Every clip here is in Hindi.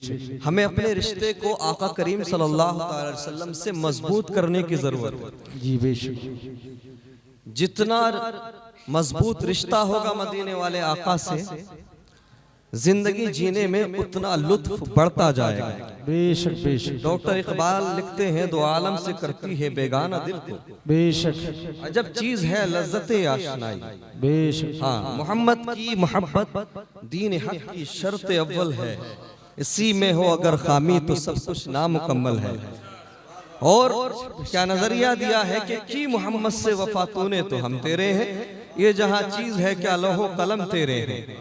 हमें अपने रिश्ते को आका करीम सल्लल्लाहु अलैहि वसल्लम से मजबूत करने की जरूरत है। जी बेशक। जितना मजबूत रिश्ता होगा मदीने वाले आका से, जिंदगी जीने में उतना लुत्फ बढ़ता जाएगा। बेशक बेशक। डॉक्टर इकबाल लिखते हैं, दो आलम से करती है बेगाना दिल को, बेशक अजब चीज है लज्जते आशनाई। बेशक। हाँ, मोहम्मद की मोहब्बत दीन हक की शर्त अव्वल है, इसी में हो अगर खामी तो सब कुछ नामुकम्मल है। और क्या नजरिया दिया है कि मोहम्मद से वफा तूने तो हम तेरे हैं, ये जहां चीज है क्या लौहो कलम तेरे हैं।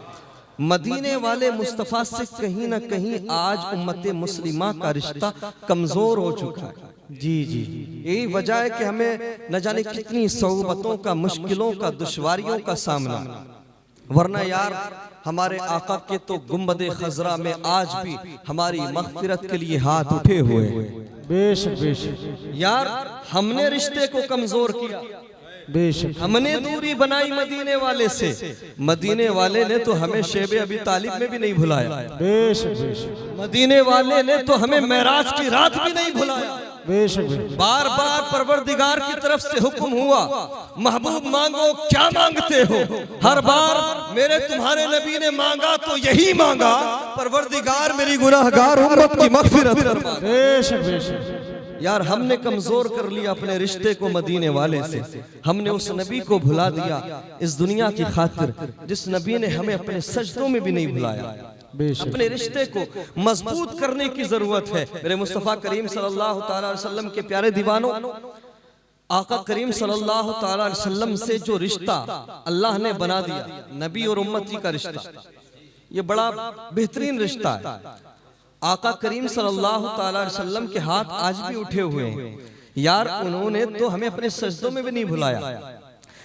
मदीने वाले मुस्तफा से कहीं ना कहीं आज उम्मत मुस्लिमा का रिश्ता कमजोर हो चुका है। जी जी। यही वजह है कि हमें न जाने कितनी सोबतों का, मुश्किलों का, दुश्वारियों का सामना। वरना यार हमारे आका के तो गुंबदे खजरा में आज भी हमारी मगफिरत के लिए हाथ उठे हुए हैं। बेशक बेशक। यार हमने रिश्ते को कमजोर किया, बेशक। हमने दूरी बनाई मदीने वाले से, मदीने वाले ने तो हमें शेबे अबी तालिब में भी नहीं भुलाया। बेशक बेशक। मदीने वाले ने तो हमें मेराज की रात भी नहीं भुलाया। बेशक। बार बार परवरदिगार की तरफ से हुक्म हुआ, महबूब मांगो क्या मांगते हो। हर बार मेरे तुम्हारे नबी ने मांगा तो यही मांगा, परवरदिगार मेरी गुनाहगार उम्मत की मगफिरत फरमा। बेशक बेशक। यार हमने कमजोर कर लिया अपने रिश्ते को मदीने वाले से, हमने उस नबी को भुला दिया इस दुनिया की खातिर जिस नबी ने हमें अपने सजदों में भी नहीं भुलाया। अपने रिश्ते को मजबूत करने की जरूरत है। मेरे मुस्तफा करीम सल्लल्लाहु अलैहि वसल्लम के प्यारे दीवानों, आका करीम सल्लल्लाहु अलैहि वसल्लम से जो रिश्ता अल्लाह ने बना दिया, नबी और उम्मती का रिश्ता, ये बड़ा बेहतरीन रिश्ता है। आका करीम सल्लल्लाहु अलैहि वसल्लम के हाथ आज भी उठे हुए हैं। यार उन्होंने तो हमें अपने सजदों में भी नहीं भुलाया।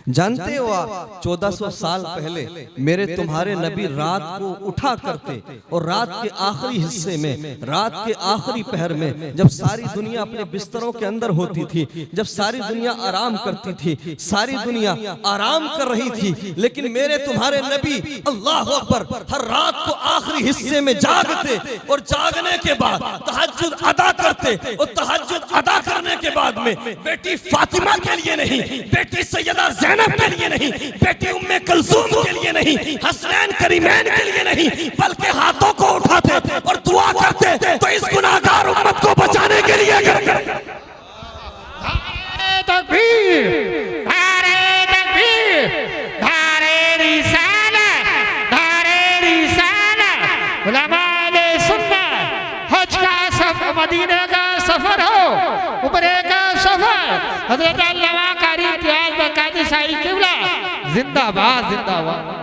जानते हो आप 1400 साल पहले मेरे तुम्हारे नबी रात को उठा करते और रात के आखिरी हिस्से में, रात के आखिरी पहर में, जब सारी दुनिया अपने बिस्तरों के अंदर होती थी, जब सारी दुनिया आराम करती थी, सारी दुनिया आराम कर रही थी, लेकिन मेरे तुम्हारे नबी अल्लाह अकबर हर रात को आखिरी हिस्से में जागते और जागने के बाद तहज्जुद अदा करते और तहज्जुद अदा करने के बाद में बेटी फातिमा के लिए नहीं, बेटी सैयदा के लिए नहीं, बेटी उम्मे कुलसूम के लिए नहीं, हसनैन करीमैन के लिए नहीं, बल्कि हाथों को उठाते और दुआ करते तो इस गुनाहगार उम्मत को बचाने के लिए तकबीर, नारे तकबीर, नारे रिसालत, नारे रिसालत। उलमाए सुन्नत हज का सफर, मदीने का सफर हो, उमरे का सफर, हजरत अल्लामा कारी इत्याद बकायदे शाही किबला जिंदाबाद जिंदाबाद।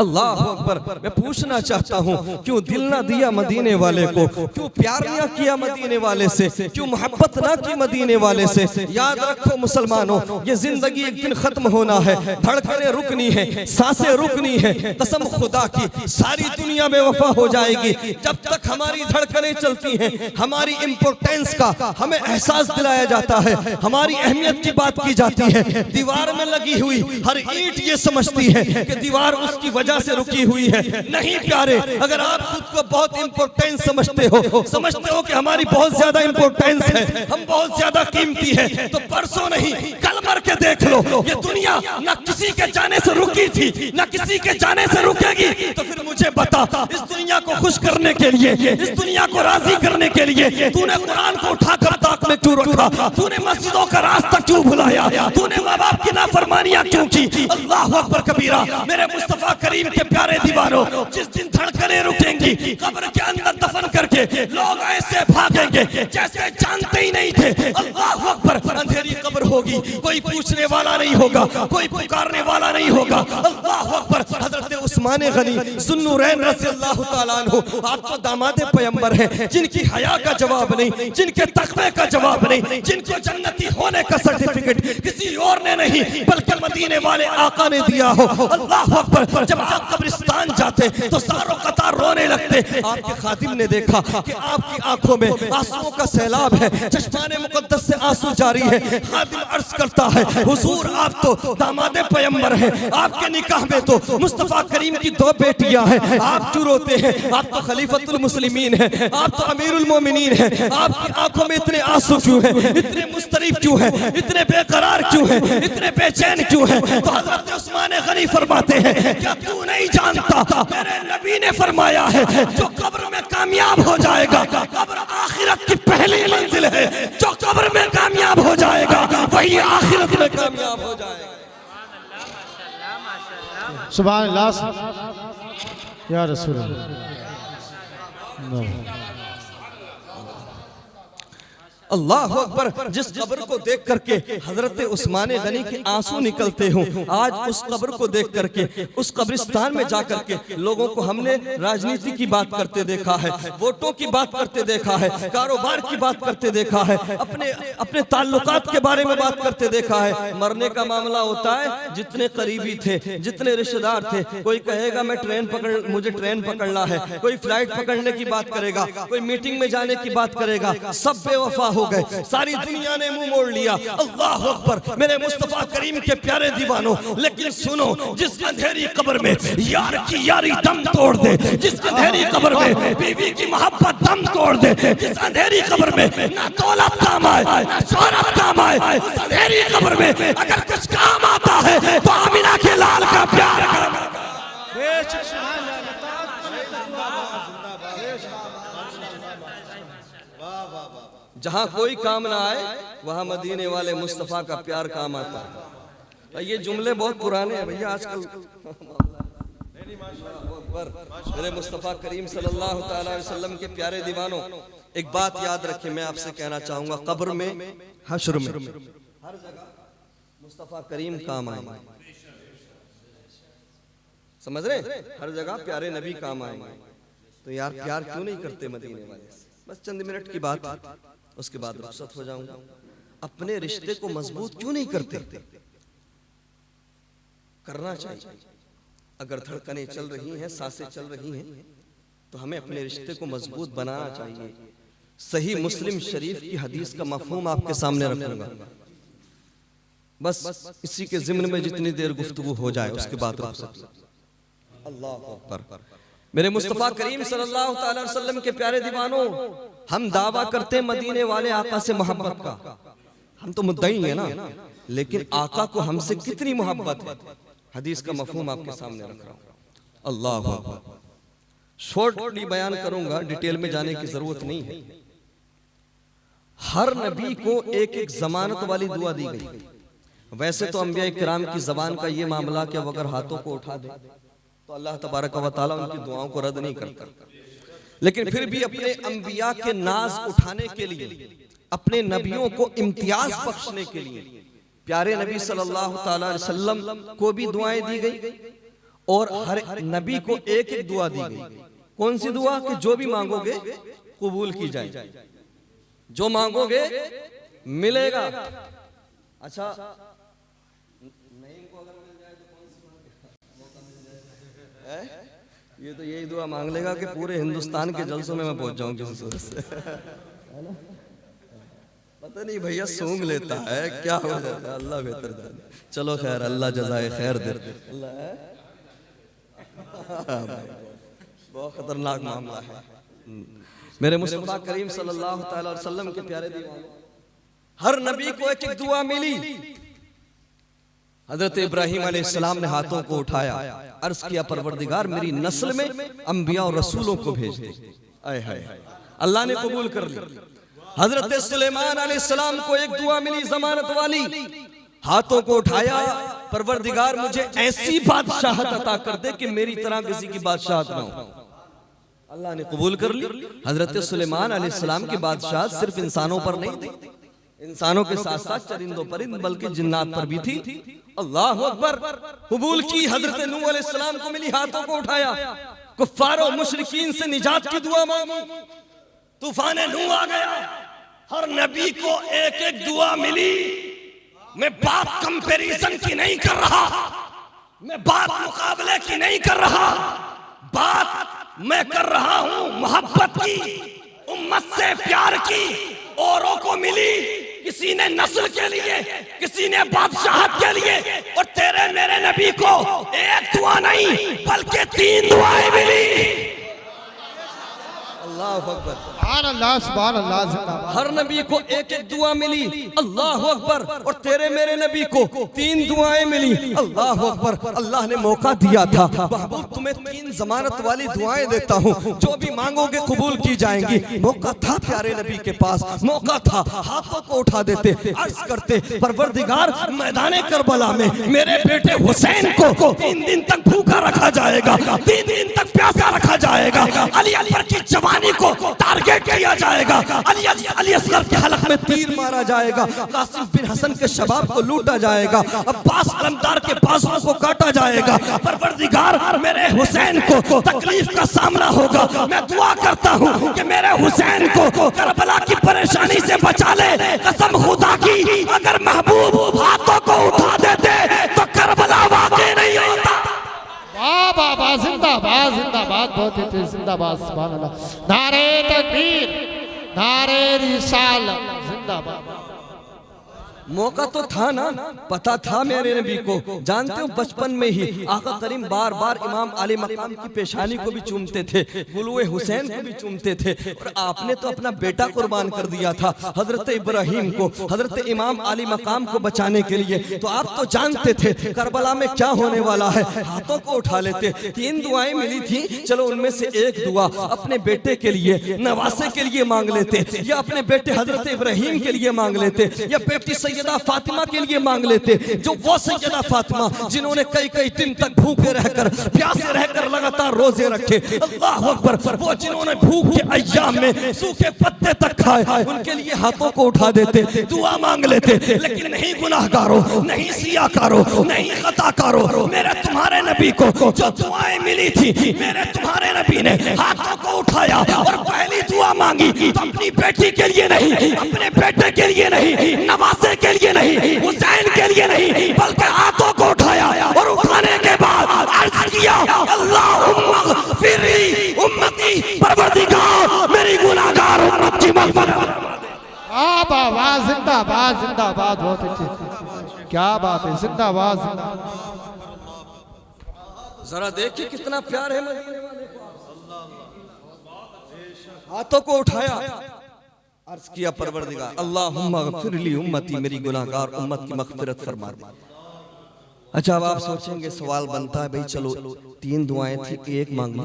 अल्लाह अकबर। मैं पूछना चाहता हूँ, क्यों दिल ना दिया मदीने वाले को, क्यों प्यार ना किया मदीने वाले से, क्यों मोहब्बत ना की मदीने वाले से। याद रखो मुसलमानों, ये जिंदगी एक दिन खत्म होना है, धड़कनें रुकनी है, सांसें रुकनी है। कसम खुदा की सारी दुनिया में वफा हो जाएगी जब तक हमारी धड़कनें चलती हैं। हमारी इम्पोर्टेंस का हमें एहसास दिलाया जाता है, हमारी अहमियत की बात की जाती है। दीवार में लगी हुई हर ईंट ये समझती है कि दीवार उसकी वजह से रुकी हुई है। नहीं प्यारे, अगर आप खुद को बहुत इंपॉर्टेंट समझते हो कि हमारी बहुत ज्यादा इंपॉर्टेंस है, हम बहुत ज्यादा कीमती है, तो परसों नहीं कल मर के देख लो, ये दुनिया ना किसी के जाने से रुकी थी, ना किसी के जाने से रुकेगी। तो फिर मुझे बता, इस दुनिया को खुश करने के लिए, इस दुनिया को राजी करने के लिए तूने कुरान को उठाकर ताक में क्यों रखा, तूने मस्जिदों का रास्ता क्यों भुलाया, तूने माँ बाप की नाफरमानियां क्यों की। अल्लाह अकबर कबीरा। मेरे मुस्तफा करीम के प्यारे दीवारों, जिस दिन धड़कनें रुकेंगी, कब्र के अंदर दफन करके लोग ऐसे भागेंगे जैसे जानते ही नहीं थे। अल्लाह अकबर। अंधेरी कब्र होगी, कोई पूछने वाला नहीं होगा, कोई पुकारने वाला नहीं होगा। अल्लाह अकबर। हजरत उस्मान गनी ज़ुन्नूरैन रज़ियल्लाहु ताला अन्हु, आप तो दामाद पैगंबर हैं, जिनकी हया का जवाब नहीं, जिनके तकवे का जवाब नहीं, जिनको जन्नती होने का सर्टिफिकेट किसी और ने नहीं बल्कि मदीने वाले आका ने दिया हो। अल्लाह अकबर। जब आप कब्रिस्तान जाते तो सारों कतार रोने लगते। आपके खादिम ने देखा कि आपकी आंखों में आंसुओं का सैलाब है, चश्माने मुकद्दस से आंसू जारी है। खादिम अर्ज करता है, हुजूर आप तो दामाद पैगंबर हैं, आपके निकाह में तो मुस्तफा करीम की 2 बेटियां हैं, आप क्यों रोते हैं? आप तो खलीफतुल मुस्लिमीन हैं, आप तो अमीरुल मोमिनीन हैं, आपकी आंखों में इतने आंसू क्यों हैं, इतने मुस्तरिब क्यों हैं, इतने बेकरार क्यों हैं, इतने बेचैन क्यों हैं? तो हजरत उस्मान गनी फरमाते हैं, क्या तू नहीं जानता मेरे नबी ने फरमाया है जो कब्र में कामयाब हो जाएगा, कब्र आखिरत की पहली मंजिल है, जो कब्र में कामयाब हो जाएगा वही आखिरत में कामयाब हो जाएगा। सुभान अल्लाह या रसूल अल्लाह। अल्लाह अकबर। जिस कब्र को देख करके हजरत उस्मान गनी के आंसू निकलते हों, आज उस कब्र को देख करके उस कब्रिस्तान में जा करके लोगों को हमने राजनीति की बात करते देखा है, वोटों की बात करते देखा है, कारोबार की बात करते देखा है, अपने अपने ताल्लुकात के बारे में बात करते देखा है। मरने का मामला होता है, जितने करीबी थे, जितने रिश्तेदार थे, कोई कहेगा मुझे ट्रेन पकड़ना है, कोई फ्लाइट पकड़ने की बात करेगा, कोई मीटिंग में जाने की बात करेगा, सब बेवफा हो गए, सारी दुनिया ने मुंह मोड़ लिया। अल्लाह अकबर मेरे मुस्तफा करीम के प्यारे दीवानों, लेकिन सुनो, जिस अंधेरी कब्र में यार की यारी दम तोड़ दे, जिस अंधेरी कब्र में बीवी की मोहब्बत दम तोड़ दे, जिस अंधेरी कब्र में ना दौलत काम आए ना शोहरत काम आए, उस अंधेरी कब्र में अगर कुछ काम आता है तो आमिना के लाल का प्यार काम आएगा। जहां कोई काम ना आए वहां मदीने वाले मुस्तफा का प्यार काम आता है। ये जुमले बहुत पुराने हैं भैया, आजकल मेरे मुस्तफा करीम सल्लल्लाहु अलैहि वसल्लम के प्यारे दीवानों, एक बात याद रखें, मैं आपसे कहना चाहूंगा, कब्र में, हश्र में, हर जगह मुस्तफा करीम काम आएंगे। समझ रहे? हर जगह प्यारे नबी काम आएंगे। तो यार प्यार क्यों नहीं करते मदीने वाले से? बस चंद मिनट की बात, उसके बाद रुखसत हो जाऊंगा। अपने रिश्ते को मजबूत क्यों नहीं करते? करना चाहिए। अगर धड़कनें चल रही हैं, सांसें चल रही हैं, तो हमें अपने रिश्ते को मजबूत बनाना चाहिए। सही मुस्लिम शरीफ की हदीस का मफहूम आपके सामने रखूंगा, बस इसी के ज़िम्न में जितनी देर गुफ्तगू हो जाए उसके बाद रुखसत। अल्लाह अकबर। मेरे मुस्तफा करीम सल्लल्लाहु अलैहि वसल्लम के प्यारे दीवानों, हम दावा करते हैं मदीने वाले आका से मोहब्बत का, हम तो मुद्दई हैं ना, लेकिन आका को हमसे कितनी मोहब्बत है, हदीस का मफहूम आपके सामने रख रहा हूं। अल्लाह अकबर। शॉर्टली बयान करूंगा, डिटेल में जाने की जरूरत नहीं है। हर नबी को एक एक जमानत वाली दुआ दी गई। वैसे तो अंबिया किराम की जबान का ये मामला कि अगर हाथों को उठा दे तो अल्लाह तबारक व तआला उनकी दुआओं को रद्द नहीं करता, लेकिन फिर भी अपने अंबिया के नाज उठाने के लिए, अपने नबियों को इम्तियाज बख्शने के लिए प्यारे नबी सल्लल्लाहु अलैहि वसल्लम को भी दुआएं दी गई और हर नबी को एक एक दुआ दी गई। कौन सी दुआ? कि जो भी मांगोगे कबूल की जाए, जो मांगोगे मिलेगा। अच्छा, ये तो यही दुआ मांग लेगा कि पूरे हिंदुस्तान के जलसों में मैं पहुंच जाऊं किसी सूरत से। पता नहीं भैया सूंघ लेता है, क्या हो जाता है, अल्लाह बेहतर जाने। चलो खैर, अल्लाह जज़ाए खैर दे। बहुत खतरनाक मामला है। मेरे मुस्तफा करीम सल्लल्लाहु अलैहि वसल्लम के प्यारे दीवानों, हर नबी को एक एक दुआ मिली। हजरत इब्राहिम अलैहिस्सलाम ने हाथों को उठाया, अर्ज किया, परवरदिगार मेरी नस्ल में अंबिया और रसूलों को भेज दे। आए हाय, अल्लाह ने कबूल कर ली। हजरत सुलेमान अलैहिस्सलाम को एक दुआ मिली जमानत वाली, हाथों को उठाया, परवरदिगार मुझे ऐसी बादशाहत अता कर दे कि मेरी तरह किसी की बादशाहत ना हो। अल्लाह ने कबूल कर ली। हजरत सुलेमान अलैहिस्सलाम की बादशाहत सिर्फ इंसानों पर नहीं थी, इंसानों के साथ साथ चरिंदों पर, बल्कि जिन्नात पर भी थी। अल्लाह अकबर। कबूल की। हजरत नूह अलैहिस्सलाम को मिली, हाथों को उठाया, कुफ्फार और मुशरिकीन से निजात की दुआ मांगी, तूफान नूह आ गया। हर नबी को एक एक दुआ मिली। मैं बात कंपैरिजन की नहीं कर रहा, मैं बात मुकाबले की नहीं कर रहा, बात मैं कर रहा हूं मोहब्बत की, उम्मत से प्यार की। औरों को मिली, किसी किसी ने नस्ल के लिए, किसी ने बादशाहत के लिए, और तेरे मेरे नबी को एक दुआ नहीं बल्कि 3 दुआएं मिली। अल्लाह अकबर। सुभान अल्लाह, सुभान अल्लाह, जिंदाबाद। हर नबी को एक एक दुआ मिली, अल्लाह अकबर, और तेरे मेरे नबी को 3 दुआएं मिली, अल्लाह अकबर। अल्लाह ने मौका दिया था, महबूब तुम्हें 3 जमानत वाली दुआएं देता हूँ, जो भी मांगोगे कबूल की जाएंगी। मौका था प्यारे नबी के पास, मौका था, हाथों को उठा देते, अर्ज करते, परवरदिगार मैदान करबला में मेरे बेटे हुसैन को 3 दिन तक भूखा रखा जाएगा, 3 दिन तक प्यासा रखा जाएगा, अली अकबर की जवानी को टारगेट किया जाएगा, अली असगर के हलक में तीर मारा जाएगा, कासिम बिन हसन के शबाब को लूटा जाएगा, अब्बास अलमदार के बाजुओं को काटा जाएगा। परवरदिगार मेरे हुसैन को तकलीफ का सामना होगा, मैं दुआ करता हूँ कि मेरे हुसैन को करबला की परेशानी से बचा ले। कसम खुदा की, अगर महबूब हाथों को उठा देते तो करबला वाक़ई नहीं होता। वाह वाह वाह, जिंदाबाद जिंदाबाद, बहुत ही तेज, जिंदाबाद, सुभान अल्लाह। नारे तकबीर, नारे रिसालत, जिंदाबाद। मौका तो था ना, पता था मेरे नबी को। जानते हो बचपन में ही आका करीम बार बार इमाम आली मकाम की पेशानी को भी चूमते थे, गुलुए हुसैन को भी चूमते थे, और आपने तो अपना बेटा कुर्बान कर दिया था हजरत इब्राहिम को, हजरत इमाम आली मकाम को बचाने के लिए। तो आप तो जानते थे करबला में क्या होने वाला है, हाथों को उठा लेते। 3 दुआएं मिली थी, चलो उनमें से एक दुआ अपने बेटे के लिए, नवासे के लिए मांग लेते, या अपने बेटे हजरत इब्राहिम के लिए मांग लेते, या बेटी सैयदा फातिमा के लिए मांग लेते, जो वो सैयदा फातिमा जिन्होंने कई दिन तक भूखे रहकर, प्यासे रहकर लगातार रोजे रखे। अल्लाह अकबर। वो जिन्होंने भूख के अय्याम में सूखे पत्ते तक खाए, उनके लिए हाथों को उठा देते, दुआ मांग लेते। लेकिन नहीं गुनाहगारों, नहीं सियाकारों, नहीं खताकारों, मेरे तुम्हारे नबी को जो दुआएं मिली थी, मेरे तुम्हारे नबी ने हाथों को उठाया और पहली दुआ मांगी तो अपनी बेटी के लिए नहीं, अपने बेटे के लिए नहीं, नवासे के लिए नहीं, हुसैन के लिए नहीं, बल्कि हाथों को उठाया और उठाने के बाद अर्ज किया, अल्लाहुम्मा ग़फ़िरली उम्मती, परवरदिगार मेरी गुनाहगार उम्मत की मग़फ़िरत। वाह वाह वाह, जिंदाबाद जिंदाबाद, बहुत अच्छी, क्या बात है, जिंदाबाद जिंदाबाद। जरा देखिए कितना प्यार है मदीने वाले को। हाथों को उठाया, अर्ज किया, परवरदिगार अल्लाहुम्मा ग़फ़िरली उम्मती, मेरी गुनाहगार उम्मत की मग़फ़िरत फरमा दे। अच्छा, अब आप सोचेंगे, सवाल बनता है, भाई चलो 3 दुआएं थी, एक मांग ली,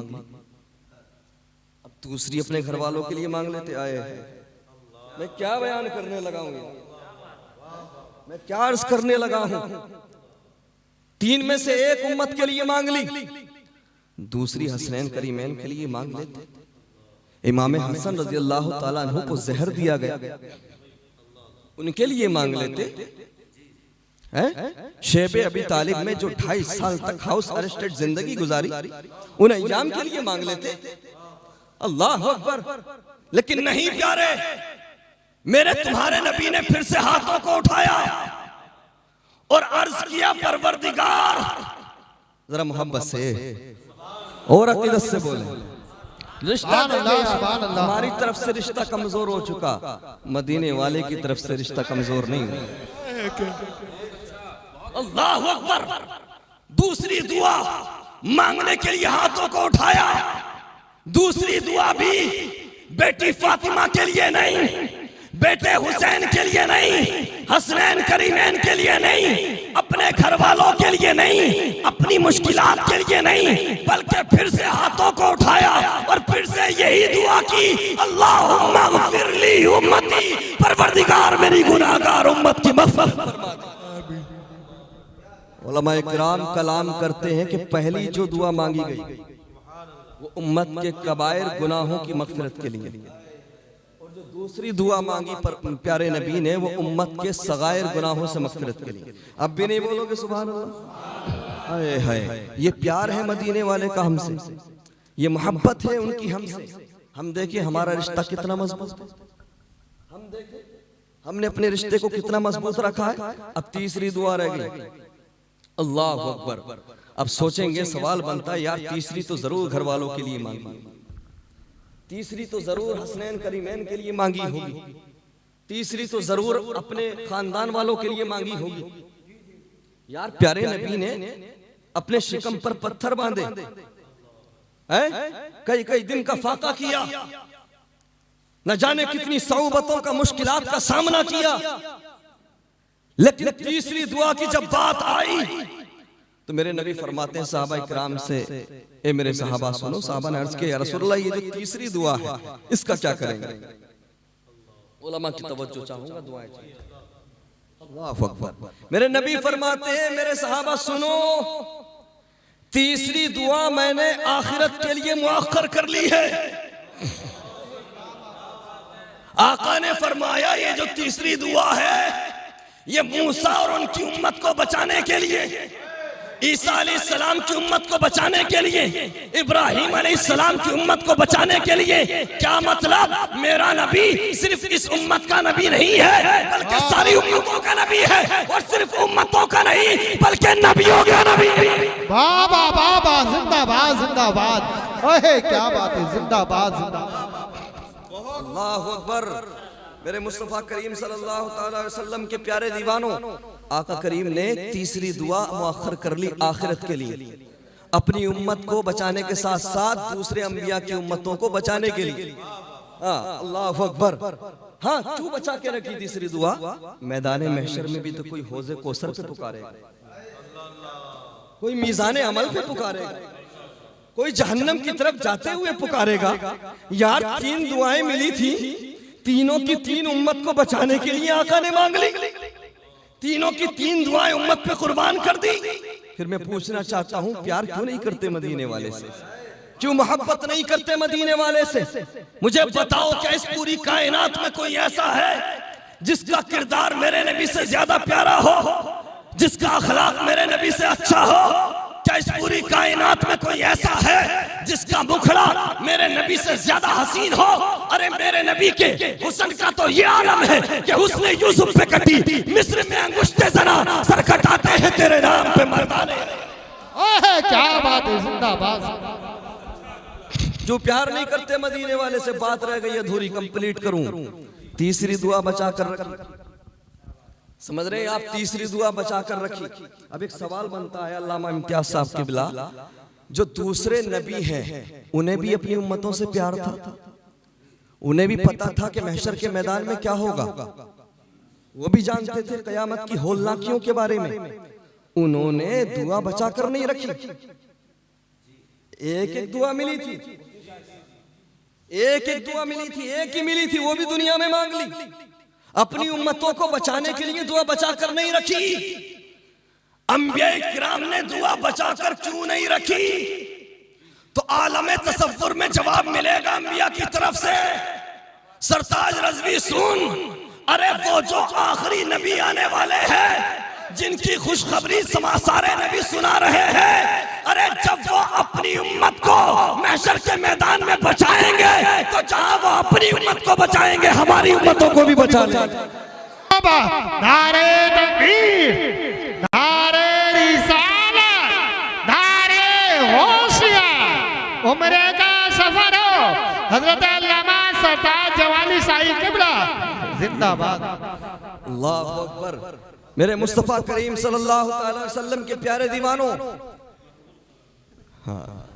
अब दूसरी अपने घर वालों के लिए मांग लेते। आए मैं क्या बयान करने लगा हूं, मैं क्या अर्ज करने लगा हूं। 3 में से एक उम्मत के लिए मांग ली, दूसरी हसनैन करीमैन के लिए मांग लेते। इमाम हसन रज़ी अल्लाह ताला अन्हु को जहर दिया गया, उनके लिए मांग लेते हैं। शेब अबी तालिब में जो 2.5 साल तक हाउस अरेस्टेड जिंदगी गुजारी, उन अय्याम के लिए मांग लेते। अल्लाह अकबर। लेकिन नहीं प्यारे, मेरे तुम्हारे नबी ने फिर से हाथों को उठाया और अर्ज किया, परवरदिगार, जरा मोहब्बत से और अकीदत से बोले, रिश्ता हमारी तरफ से रिश्ता कमजोर हो चुका, मदीने वाले की तरफ से रिश्ता कमजोर नहीं हुआ। अल्लाह अकबर। दूसरी दुआ मांगने के लिए हाथों को उठाया, दूसरी दुआ भी बेटी फातिमा के लिए नहीं, बेटे हुसैन के लिए नहीं, हसनैन करीमैन के लिए नहीं, अपने घर वालों के लिए नहीं, अपनी मुश्किलात के लिए नहीं, बल्कि फिर से हाथों को उठाया और फिर से यही दुआ की, अल्लाहुम्मा ग़फ़िरली उम्मती, परवरदिगार मेरी गुनाहगार उम्मत की मग़फ़िरत फरमा दे। उलमा इकराम कलाम करते हैं कि पहली जो दुआ मांगी गई वो उम्मत के कबायर गुनाहों की मग़फ़िरत के लिए, और जो दूसरी दुआ मांगी पर प्यारे नबी ने वो उम्मत के सगायर गुनाहों से मग़फ़िरत के लिए। अब भी नहीं बोलोगे सुभान अल्लाह? हाय हाय, ये प्यार है मदीने वाले का हमसे, ये मोहब्बत है उनकी हमसे। हम देखिए हमारा रिश्ता कितना मजबूत है, हम देखिए हमने अपने रिश्ते को कितना मजबूत रखा है। अब तीसरी दुआ रह गई, अल्लाह अकबर। अब सोचेंगे, सवाल बनता है, यार तीसरी तो जरूर घर वालों के लिए मांगी, तीसरी तो जरूर हसनैन करीमैन के लिए मांगी होगी, तीसरी तो जरूर अपने खानदान वालों के लिए मांगी होगी। यार प्यारे नबी ने अपने शिकम पर पत्थर बांधे, कई कई दिन का फाका किया, न जाने कितनी सऊबतों का, मुश्किलात का सामना किया, लेकिन तीसरी दुआ की जब बात आई तो मेरे नबी फरमाते हैं सहाबा इकराम से, ए मेरे सहाबा सुनो। सहाबा ने अर्ज किया या रसूलल्लाह ये जो तीसरी दुआ है इसका क्या करेंगे? उलमा की तवज्जो चाहूंगा, दुआएं चाहिए। अल्लाहु अकबर। मेरे नबी फरमाते हैं मेरे सहाबा सुनो, तीसरी दुआ मैंने आखिरत के लिए मुअख्खर कर ली है। आका ने फरमाया ये जो तीसरी दुआ है ये मूसा और उनकी उम्मत को बचाने के लिए, ईसा अलैहिस्सलाम की उम्मत को बचाने के लिए, इब्राहिम अलैहिस्सलाम की उम्मत को बचाने के लिए। क्या मतलब? मेरा नबी सिर्फ इस उम्मत का नबी नहीं है बल्कि सारी उम्मतों का नबी है, और सिर्फ उम्मतों का नहीं बल्कि नबियों का नबी। बाबा बाबा जिंदाबाद जिंदाबाद। ओहे क्या बात है, जिंदाबाद जिंदाबाद। अल्लाहु अकबर। मेरे मुस्तफा करीम सल्लल्लाहु अलैहि वसल्लम के प्यारे दीवानों, आका करीम ने तीसरी दुआ मुअख्खर कर ली आखिरत के लिए, अपनी उम्मत को बचाने के साथ साथ दूसरे अंबिया की उम्मतों को बचाने के लिए। अल्लाहु अकबर। हाँ, क्यों बचा के रखी तीसरी दुआ? मैदान महशर में भी तो कोई हौज़े कौसर पे पुकारेगा, कोई मीज़ान अमल पे पुकारेगा, कोई जहन्नम की तरफ जाते हुए पुकारेगा। यार तीन दुआएं मिली थी, तीनों की तीन उम्मत को बचाने के लिए आका ने मांग ली, तीनों की तीन दुआएं उम्मत पे कुर्बान कर दी। फिर मैं पूछना चाहता हूं प्यार क्यों नहीं करते मदीने वाले से? क्यों मोहब्बत नहीं करते मदीने वाले से? मुझे बताओ, क्या इस पूरी कायनात में कोई ऐसा है जिसका किरदार मेरे नबी से ज्यादा प्यारा हो, जिसका अखलाक मेरे नबी से अच्छा हो? क्या इस पूरी कायनात में कोई ऐसा है जिसका मुखड़ा मेरे नबी से ज्यादा हसीन हो? अरे मेरे नबी के हुस्न का तो ये आलम है कि हुस्न यूसुफ पे कटी मिस्र में अंगुष्ठे जना सर कटाते हैं तेरे नाम पे मर्दाने। ओहे क्या बात है, जिंदाबाद। जो प्यार नहीं करते मदीने वाले से, बात रह गई अधूरी, कंप्लीट करूं। तीसरी दुआ बचा कर रखी, समझ रहे हैं आप? तीसरी दुआ बचा कर रखी। अब एक सवाल बनता है, अल्लामा इम्तियाज साहब के बिला, जो दूसरे नबी हैं उन्हें भी अपनी उम्मतों से प्यार था, उन्हें भी पता था कि महशर के मैदान में क्या होगा, वो भी जानते थे कयामत की होलनाकियों के बारे में। उन्होंने दुआ बचा कर नहीं रखी। एक एक दुआ मिली थी, एक एक दुआ मिली थी, एक ही मिली थी, वो भी दुनिया में मांग ली। अपनी उम्मतों को बचाने के लिए दुआ बचा कर नहीं रखी। अंबिया किराम ने दुआ बचा कर क्यों नहीं रखी? तो आलम तसव्वुर में जवाब मिलेगा अंबिया की तरफ से। सरताज रज़वी सुन, अरे वो जो आखिरी नबी आने वाले हैं जिनकी खुशखबरी सारे नबी सुना रहे हैं, अरे जब वो अपनी उम्मत को महशर के मैदान में बचाएंगे तो जहां वो अपनी उम्मत को बचाएंगे हमारी उम्मतों को भी बचा लेंगे। नारे तकबीर, नारे रिसालत, नारे होशिया, उम्रे का सफर हो, हजरत अल्लामा सरताज जवानी साहिब किबला जिंदाबाद। अल्लाहु अकबर। मेरे मुस्तफा करीम सल्लल्लाहु अलैहि वसल्लम के प्यारे दीवानों, हाँ,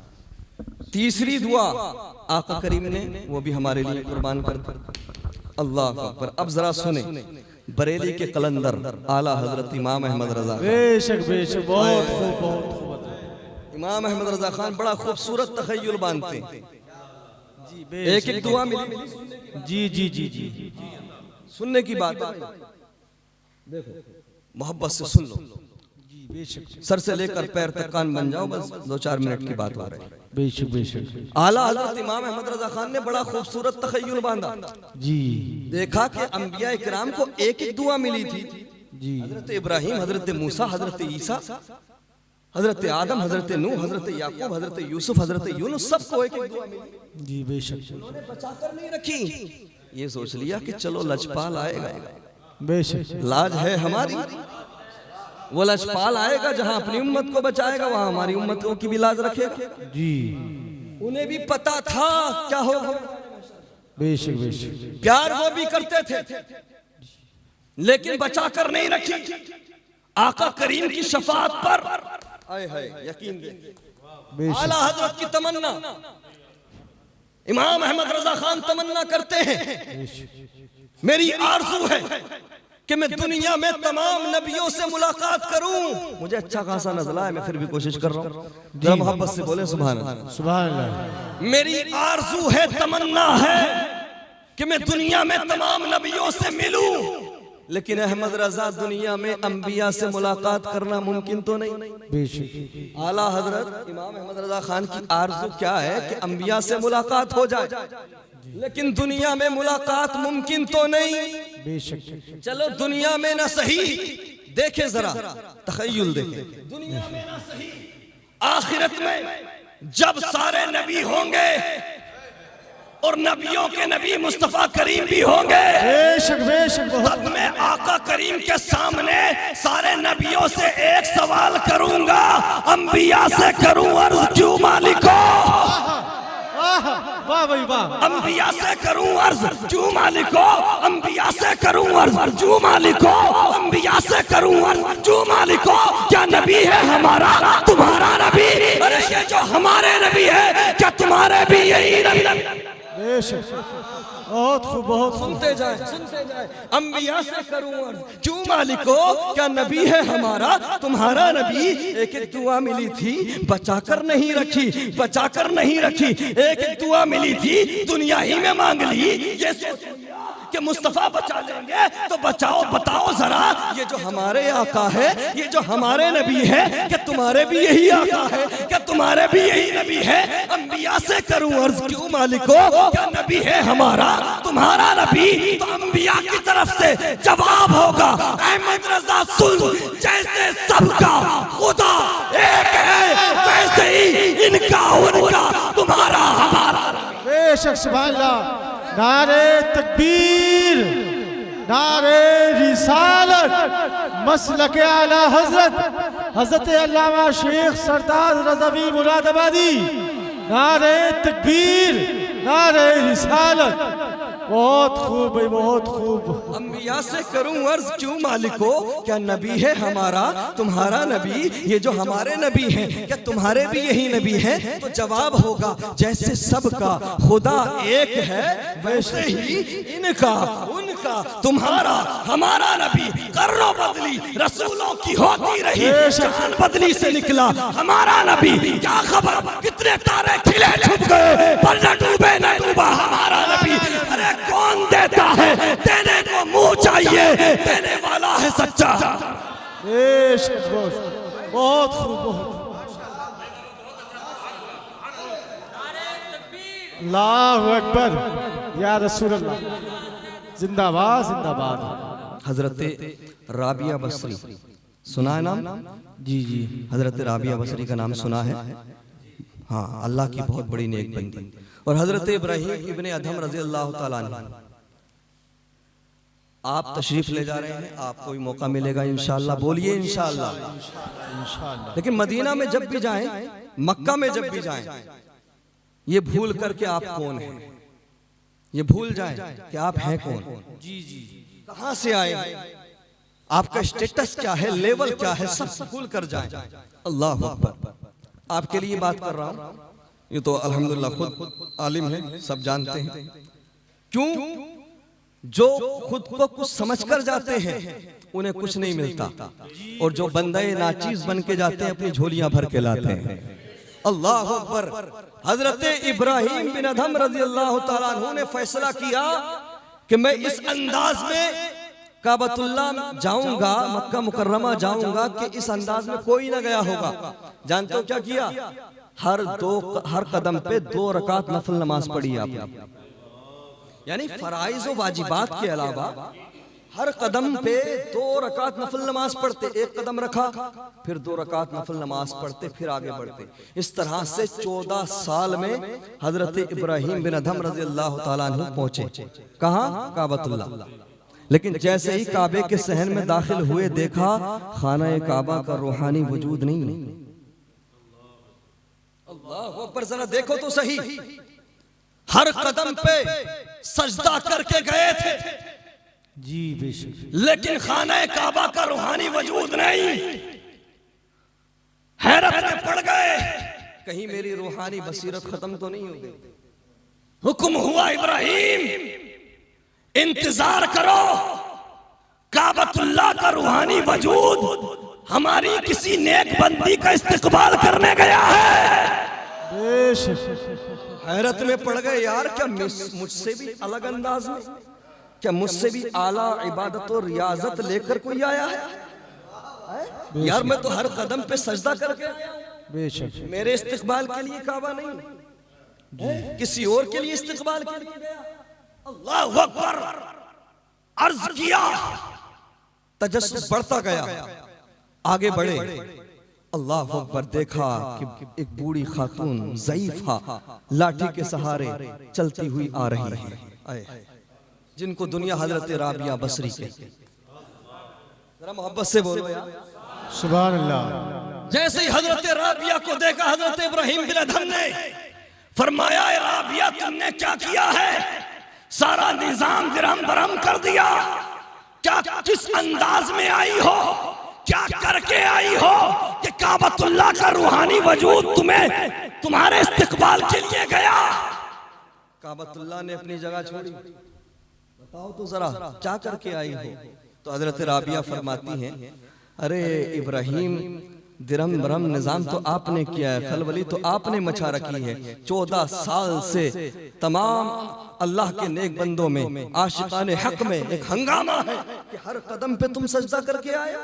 तीसरी दुआ आका करीम ने वो भी हमारे लिए कुर्बान कर दी। अल्लाह अकबर। अब जरा सुने, बरेली के कलंदर आला हजरत इमाम अहमद रजा, बेशक बेशक, बहुत खूब बहुत खूब। इमाम अहमद रजा खान बड़ा खूबसूरत तखय्युल बांधते हैं। एक एक दुआ मिली, जी जी जी जी, सुनने की बात है, देखो मोहब्बत से सुन लो, सर से लेकर पैर तक कान बन जाओ, बस 2-4 मिनट की बात हो रही है। बेशक बेशक। आला हजरत इमाम अहमद रजा खान ने बड़ा खूबसूरत तखय्युल बांधा जी। देखा कि अंबिया इकराम को एक एक दुआ मिली थी जी। हजरत इब्राहिम, हजरत मूसा, हजरत ईसा, हजरत आदम, हजरत नूह, हजरत याकूब, हजरत यूसुफ, हजरत यूनुस, सबको एक एक दुआ मिली जी। बेशक। उन्होंने बचाकर नहीं रखी। ये सोच लिया कि चलो लजपाल आएगा, बेशक लाज है हमारी, वो लजपाल आएगा जहां अपनी उम्मत को बचाएगा वहां हमारी उम्मतों की भी लाज रखेगा जी। उन्हें भी पता था क्या होगा। बेशक बेशक। प्यार वो भी करते थे लेकिन बचा कर नहीं रखी। आका करीम की शफाअत पर आए हाय यकीन दे। आला हजरत की तमन्ना, इमाम अहमद रजा खान तमन्ना करते हैं, मेरी आरज़ू है कि मैं दुनिया में तमाम नबियों से मुलाकात करूं। मुझे अच्छा खासा नजला है, मैं फिर भी कोशिश कर रहा हूं, जरा मोहब्बत से बोले सुभान अल्लाह। सुभान अल्लाह। मेरी आरज़ू है, तमन्ना है कि मैं दुनिया में तमाम नबियों से मिलूं, लेकिन अहमद रजा दुनिया में अंबिया से मुलाकात करना मुमकिन तो नहीं। बेशक। आला हजरत इमाम अहमद रजा खान की आरज़ू क्या है कि अंबिया से मुलाकात हो जाए, लेकिन दुनिया में मुलाकात मुमकिन तो नहीं। बेशक। चलो दुनिया में ना सही, देखे जरा तखय्युल देखे, दुनिया में ना सही, आखिरत में जब सारे नबी होंगे और नबियों के नबी मुस्तफा करीम भी होंगे, बेशक बेशक। तब मैं आका करीम के सामने सारे नबियों से एक सवाल करूंगा, अंबिया से करूं अर्ज क्यों मालिको, वाह भाई वाह। अंबिया से करूं अर्ज क्यों मालिको, अंबिया से करूं अर्ज क्यों मालिको, अंबिया से करूं अर्ज क्यों मालिको। क्या नबी है हमारा तुम्हारा नबी? अरे ये जो हमारे नबी है क्या तुम्हारे भी यही नबी? बेशक। बहुत खूब बहुत खूब। सुनते जाए सुनते जाए। अंबिया से करूं अर्ज क्यों मालिको, क्या नबी है हमारा तुम्हारा नबी? एक एक दुआ मिली थी बचाकर नहीं रखी, बचाकर नहीं रखी। एक एक दुआ मिली थी दुनिया ही में मांग ली, ये सोच कि मुस्तफा बचा लेंगे तो बचाओ। बताओ जरा, ये जो हमारे आका है, ये जो हमारे नबी है, क्या तुम्हारे भी यही आका है, क्या तुम्हारे भी यही नबी है? अंबिया से करूं अर्ज क्यों मालिको, क्या नबी है हमारा तुम्हारा नबी? तो अंबिया की तरफ से जवाब होगा, अहमद रजा सुन, जैसे सबका खुदा एक है वैसे ही इनका उनका तुम्हारा हमारा। बेशक। सुभान अल्लाह। नारे तकबीर, नारे रिसालत, मसलक आला हजरत हजरत अल्लामा शेख सरदार रज़वी मुरादाबादी। नारे तकबीर, नारे रिसालत। बहुत खूब भाई बहुत खूब। अंबिया से करूं अर्ज क्यों मालिको, क्या नबी है हमारा तुम्हारा नबी? ये जो हमारे नबी हैं क्या तुम्हारे भी यही नबी हैं? तो जवाब होगा, जैसे सबका खुदा एक है वैसे ही इनका उनका तुम्हारा हमारा नबी। कर्रों बदली रसूलों की होती रही, चांद बदली से निकला हमारा नबी। क्या खबर कितने तारे खिले छुप गए, पर न डूबे न डूबा हमारा नबी। अरे कौन देता है, देने को मुंह चाहिए, देने वाला है सच्चा। बेशक। बहुत खूब बहुत। अल्लाहु अकबर या रसूल अल्लाह। जिंदाबाद जिंदाबाद। हजरत राबिया बसरी सुना है नाम? जी जी। हजरत राबिया बसरी का नाम सुना है? हाँ, अल्लाह की बहुत बड़ी नेक बंदी। और हजरत इब्राहिम इब्ने अदहम रज़ी अल्लाह ताला अन्हु, आप तशरीफ ले जा रहे हैं, आपको भी मौका मिलेगा इंशाअल्लाह। बोलिए इंशाअल्लाह। लेकिन मदीना में जब भी जाएं, मक्का में जब भी जाएं, ये भूल करके आप कौन हैं, ये भूल जाएं कि आप हैं कौन। जी जी। कहां से आए, आपका स्टेटस क्या है, लेवल क्या है, सब भूल कर जाएं। अल्लाह अकबर। आपके लिए बात कर रहा हूं, ये तो अल्हम्दुलिल्लाह खुद आलिम है, सब जानते हैं। क्यों? जो खुद को कुछ समझकर जाते हैं उन्हें कुछ नहीं मिलता, और जो बंदे नाचीज बन के जाते हैं अपनी झोलियां भर के लाते हैं। अल्लाह अकबर। हजरत इब्राहिम बिन अदहम रज़ी अल्लाह ताला अन्हु ने फैसला किया कि मैं इस अंदाज में काबतुल्लाह जाऊंगा, मक्का मुकर्रमा जाऊंगा कि इस अंदाज में कोई ना गया होगा। जानते हो क्या किया? हर कदम पे 2 रकात नफल नमाज पढ़ी आपने, यानी फराइज और वाजिबात के अलावा हर कदम पे 2 रकात नफल नमाज पढ़ते। एक कदम रखा फिर 2 रकात नफल नमाज पढ़ते, फिर आगे बढ़ते। इस तरह से 14 साल में हजरत इब्राहिम बिन अदहम रज़ी अल्लाह ताला अन्हु पहुंचे। कहां? काबतुल्लाह। लेकिन जैसे ही काबे के सहन में दाखिल हुए, देखा खाना काबा का रूहानी वजूद नहीं। अल्लाह पर जरा देखो तो सही, हर कदम पे सजदा करके गए थे, जी बेशक। लेकिन खाना काबा का रूहानी वजूद नहीं। हैरत में पड़ गए, कहीं मेरी रूहानी बसीरत खत्म तो नहीं हो गई। हुक्म हुआ इब्राहिम इंतजार करो, काबतुल्लाह का रूहानी वजूद हमारी किसी नेक बंदी का इस्तिकबाल करने गया है। हैरत में पड़ गए, यार क्या मुझसे भी अलग अंदाज में, क्या मुझसे भी आला इबादत और रियाजत लेकर कोई आया है? यार मैं तो हर कदम पे सजदा करके आया हूं। बेशक। मेरे इस्तिकबाल के लिए काबा नहीं, किसी और के लिए इस्तिकबाल के लिए गया। अल्लाह अकबर, अर्ज किया, तजस्सुस बढ़ता गया, आगे बढ़े। अल्लाह अकबर, देखा कि एक बूढ़ी खातून ज़ईफ़ा लाठी के सहारे चलती हुई आ रही है, जिनको दुनिया हजरत राबिया बसरी के। जरा मोहब्बत से बोलो यार, सुभान अल्लाह। जैसे ही हजरत राबिया को देखा हजरत इब्राहिम बिन अदहम ने फरमाया, राबिया तुमने क्या किया है? सारा निजाम दिरहम बरहम कर दिया। क्या किस अंदाज में आई हो, क्या करके आई हो कि काबतुल्लाह का रूहानी वजूद तुम्हें तुम्हारे इस्तिकबाल के लिए गया? काबतुल्लाह ने अपनी जगह छोड़ी, बताओ तो जरा क्या करके आई हो? तो हजरत राबिया फरमाती हैं, अरे इब्राहिम, दिरहम बरहम निजाम तो आपने किया है, खलबली तो आपने मचा रखी है। 14 साल से तमाम अल्लाह के नेक बंदों में, आशिकाने हक में एक हंगामा है कि हर कदम पे तुम सजदा करके आए।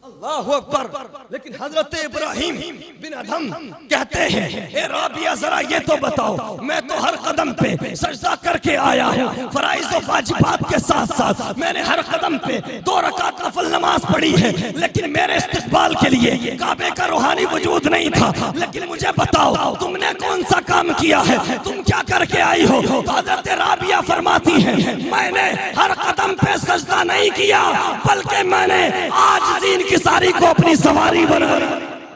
अल्लाह अकबर। लेकिन हजरत इब्राहिम बिन अदहम कहते हैं, ए राबिया जरा ये तो बताओ, मैं तो हर कदम पे सजदा करके आया हूँ, फराइज़ और वाजिबात के साथ साथ मैंने हर कदम पे 2 रकात नफल नमाज पढ़ी है, लेकिन मेरे इस्तिकबाल के लिए काबे का रूहानी वजूद नहीं था। लेकिन मुझे बताओ तुमने कौन सा काम किया है, तुम क्या करके आई हो? तो हजरत राबिया फरमाती है, मैंने हर कदम पे सजदा नहीं किया, बल्कि मैंने आजिज़ीन की सारी को अपनी सवारी बना ली।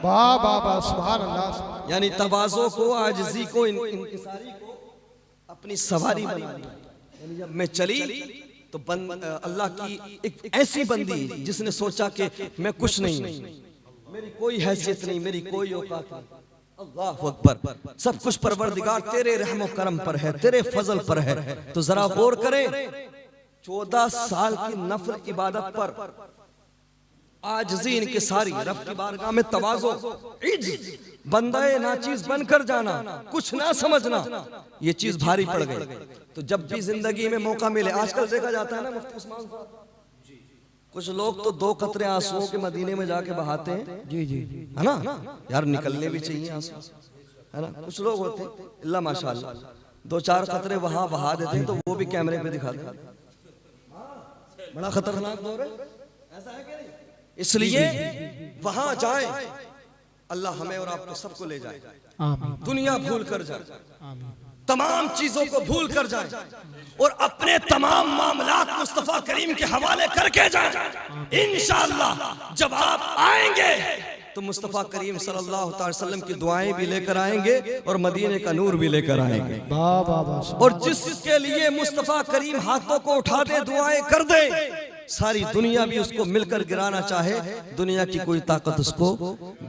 वाह वाह वाह, सुभान अल्लाह। यानी तवाज़ो को, आजिज़ी को, इंकिसारी को अपनी सवारी बना ली। यानी जब मैं चली तो अल्लाह की एक ऐसी बंदी जिसने सोचा कि मैं कुछ नहीं, मेरी कोई हैसियत नहीं, मेरी कोई औकात नहीं। अल्लाह अकबर। सब कुछ परवरदिगार तेरे रहमो करम पर है, तेरे फजल पर है। तो जरा गौर करें, 14 साल की नफल इबादत पर आजिज़ी इनकी सारी, रब की बारगाह में तवाज़ो, बंदाए नाचीज बनकर जाना, कुछ ना समझना, ये चीज भारी पड़ गई। तो जब भी जिंदगी में मौका मिले, आजकल देखा जाता है ना मुफ्ती उस्मान साहब, कुछ लोग तो 2 कतरे आंसुओं के मदीने में जाके बहाते हैं। जी जी, है ना यार, निकलने भी चाहिए आंसू, है ना। कुछ लोग होते हैं अल्लाह माशाअल्लाह 2-4 कतरे वहां बहा देते हैं, तो वो भी कैमरे पे दिखाते हैं। बड़ा खतरनाक दौर है, ऐसा है क्या? इसलिए वहां जाए, अल्लाह हमें और आपको सबको ले जाए, दुनिया भूल कर जाए, तमाम चीजों को भूल कर जाए और अपने तमाम मामलात मुस्तफा करीम के हवाले करके जाए। इंशाअल्लाह जब आप आएंगे तो मुस्तफा करीम सल्लल्लाहु अलैहि वसल्लम की दुआएं भी लेकर आएंगे और मदीने का नूर भी लेकर आएंगे। और जिसके लिए मुस्तफा करीम हाथों को उठा दे, दुआएं कर दे, सारी दुनिया भी उसको मिलकर गिराना चाहे, दुनिया की कोई ताकत उसको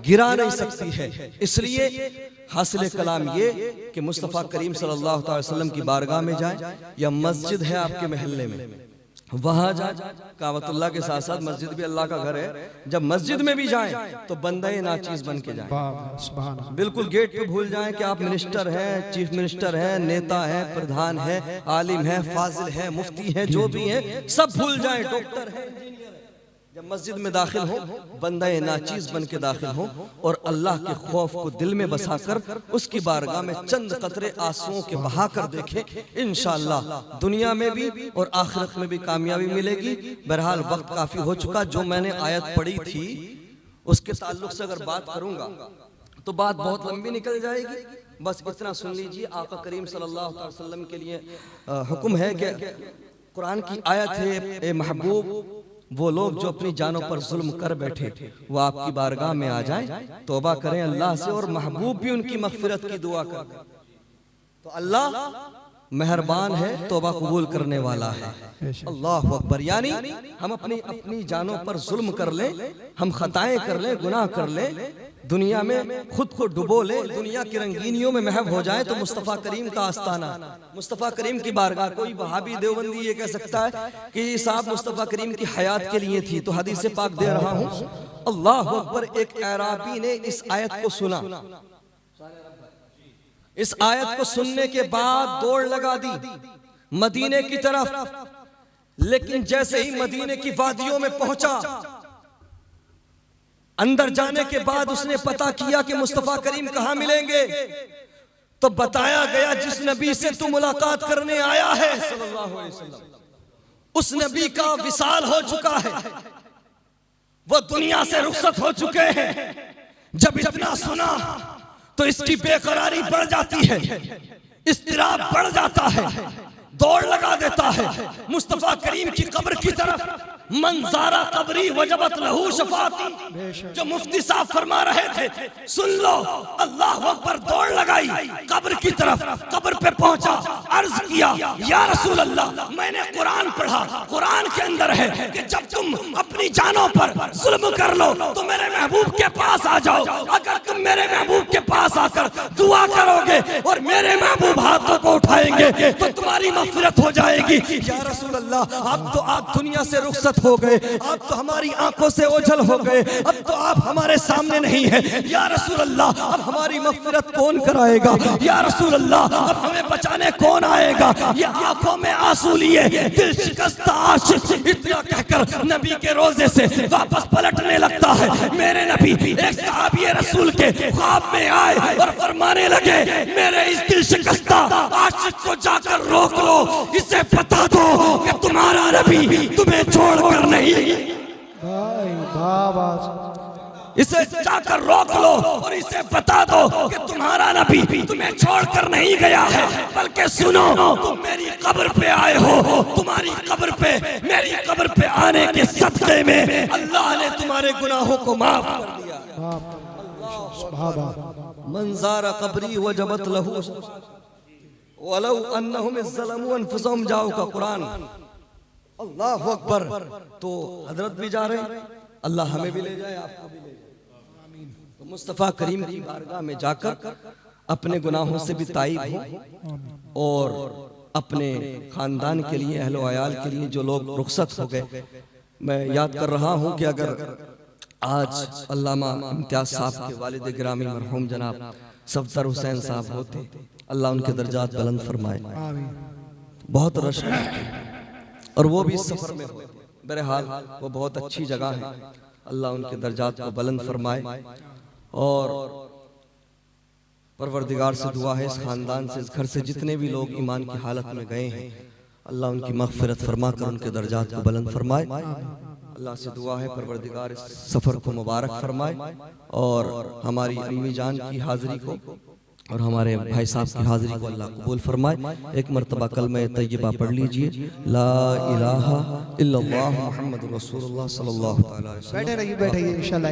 गिरा नहीं सकती है। इसलिए हासिल कलाम ये कि मुस्तफ़ा करीम सल्लल्लाहु अलैहि वसल्लम की बारगाह में जाए, या मस्जिद है आपके महल्ले में वहां जाए, काबतुल्लाह के साथ साथ मस्जिद भी अल्लाह का घर है। जब मस्जिद में भी जाएं तो बंदे नाचीज बन के जाएं। बिल्कुल गेट पे भूल जाएं कि आप मिनिस्टर हैं, चीफ मिनिस्टर हैं, नेता हैं, प्रधान हैं, आलिम हैं, फाजिल हैं, मुफ्ती हैं, जो भी हैं सब भूल जाएं, डॉक्टर हैं, इंजीनियर हैं। जब मस्जिद में दाखिल हो, बंदे नाचीज बन के दाखिल हो और अल्लाह के खौफ को दिल में बसाकर उसकी बारगाह में चंद कतरे आंसुओं के बहा कर देखें, इंशाअल्लाह दुनिया में भी और आखिरत में भी कामयाबी मिलेगी। बहरहाल वक्त काफी हो चुका, जो मैंने आयत पढ़ी थी उसके ताल्लुक से अगर बात करूंगा तो बात बहुत लंबी निकल जाएगी। बस इतना सुन लीजिए, आका करीम सल्लल्लाहु अलैहि वसल्लम के लिए हुक्म है कि कुरान की आयत है, ए महबूब वो लोग जो अपनी जानों पर जुल्म कर बैठे वो आपकी बारगाह में आ जाएं, तौबा करें अल्लाह से और महबूब भी उनकी मगफिरत की दुआ कर। तो अल्लाह मेहरबान है, तौबा कबूल करने वाला है। अल्लाह अकबर। यानी हम अपनी जानों पर जुल्म कर लें, हम खताएं कर लें, गुनाह कर लें, दुनिया में खुद को डुबो ले, दुनिया की रंगीनियों में महव हो जाए, तो मुस्तफ़ा करीम का आस्ताना, मुस्तफ़ा करीम की बारगाह। कोई वहाबी देवबंदी ये कह सकता है कि साहब मुस्तफ़ा करीम की हयात के लिए थी, तो हदीस पाक दे रहा हूँ। अल्लाह अकबर। एक अराबी ने इस आयत को सुना, इस आयत को सुनने के बाद दौड़ लगा दी मदीने की तरफ, लेकिन जैसे ही मदीने की वादियों में पहुंचा, अंदर जाने के बाद उसने पता किया कि मुस्तफा करीम कहां मिलेंगे, तो बताया गया जिस नबी से तू मुलाकात करने आया है सल्लल्लाहु अलैहि वसल्लम, उस नबी का विसाल हो चुका है, वो दुनिया से रुखसत हो चुके हैं। जब इतना सुना तो इसकी बेकरारी बढ़ जाती है, इस्तिराब बढ़ जाता है, दौड़ लगा देता है मुस्तफा करीम की कब्र की तरफ। मंजारा कब्री वजबत लहू शफाती, जो मुफ्ती साहब फरमा रहे थे, सुन लो। अल्लाह अकबर। दौड़ लगाई कब्र की तरफ, कब्र पे पहुंचा, अर्ज किया या रसूल अल्लाह, मैंने कुरान पढ़ा, कुरान के अंदर है कि जब तुम अपनी जानों पर जुल्म कर लो तो मेरे महबूब के पास आ जाओ। अगर तुम मेरे महबूब के पास आकर दुआ करोगे और मेरे महबूब हाथों को उठाएंगे तो तुम्हारी मग़फ़िरत हो जाएगी। या रसूल अल्लाह, अब तो आप दुनिया से रुखसत हो गए, अब तो हमारी आंखों से ओझल हो गए, अब तो आप हमारे सामने नहीं है। या रसूल अल्लाह, अब हमारी मग़फ़िरत कौन कराएगा? या रसूल अल्लाह, अब हमें बचाने कौन आएगा? ये आंखों में आंसू लिए दिल शिकस्ता आशिक इतना कहकर नबी के रोजे से वापस पलटने लगता है। मेरे नबी एक सहाबी रसूल के ख्वाब में आए और फरमाने लगे, मेरे इस दिल शिकस्ता आशिक को जाकर रोक लो, इसे बता दो कि तुम्हारा नबी तुम्हें छोड़कर नहीं, इसे जाकर रोक लो और इसे बता दो कि तुम्हारा नबी तुम्हें छोड़कर नहीं गया है, बल्कि सुनो, तुम मेरी कब्र पे आए हो, तुम्हारी कब्र पे, मेरी कब्र पे आने के सदक़े में अल्लाह ने तुम्हारे गुनाहों को माफ कर दिया। मंज़ारा कब्री वजबत लहू वलौ अन्नहुम ज़लमू अनफुसहुम जाओ का कुरान। अल्लाह अकबर। तो हजरत भी जा रहे हैं, अल्लाह हमें भी ले जाए, आपको भी ले जाए। तो मुस्तफ़ा करीम की बारगाह में जाकर अपने गुनाहों से भी ताइब हो और अपने खानदान के लिए, अहलो अयाल के लिए जो लोग रुखसत हो गए। मैं याद कर रहा हूँ कि अगर आज अल्लामा इम्तियाज साहब के वालिद गिरामी मरहूम जनाब सफदर हुसैन साहब होते, अल्लाह उनके दर्जात बुलंद फरमाए। बहुत रश और वो भी इस सफर में हो, बहरहाल वो बहुत अच्छी जगह है, अल्लाह उनके दर्जात को बुलंद फरमाए। और परवरदिगार से दुआ है इस खानदान से, इस घर से जितने भी लोग ईमान की हालत में गए हैं, अल्लाह उनकी मग़फ़िरत फरमा कर उनके दर्जात को बुलंद फरमाए। अल्लाह से दुआ है परवरदिगार इस सफ़र को मुबारक फरमाए और हमारी अम्मी जान की हाज़िरी को और हमारे भाई साहब की हाज़िरी को अल्लाह कबूल फरमाए। एक मरतबा कलमा तय्यबा पढ़ लीजिए, ला इलाहा इल्लल्लाह मुहम्मदुर रसूलुल्लाह सल्लल्लाहु अलैहि वसल्लम। बैठे रहिए इंशाल्लाह।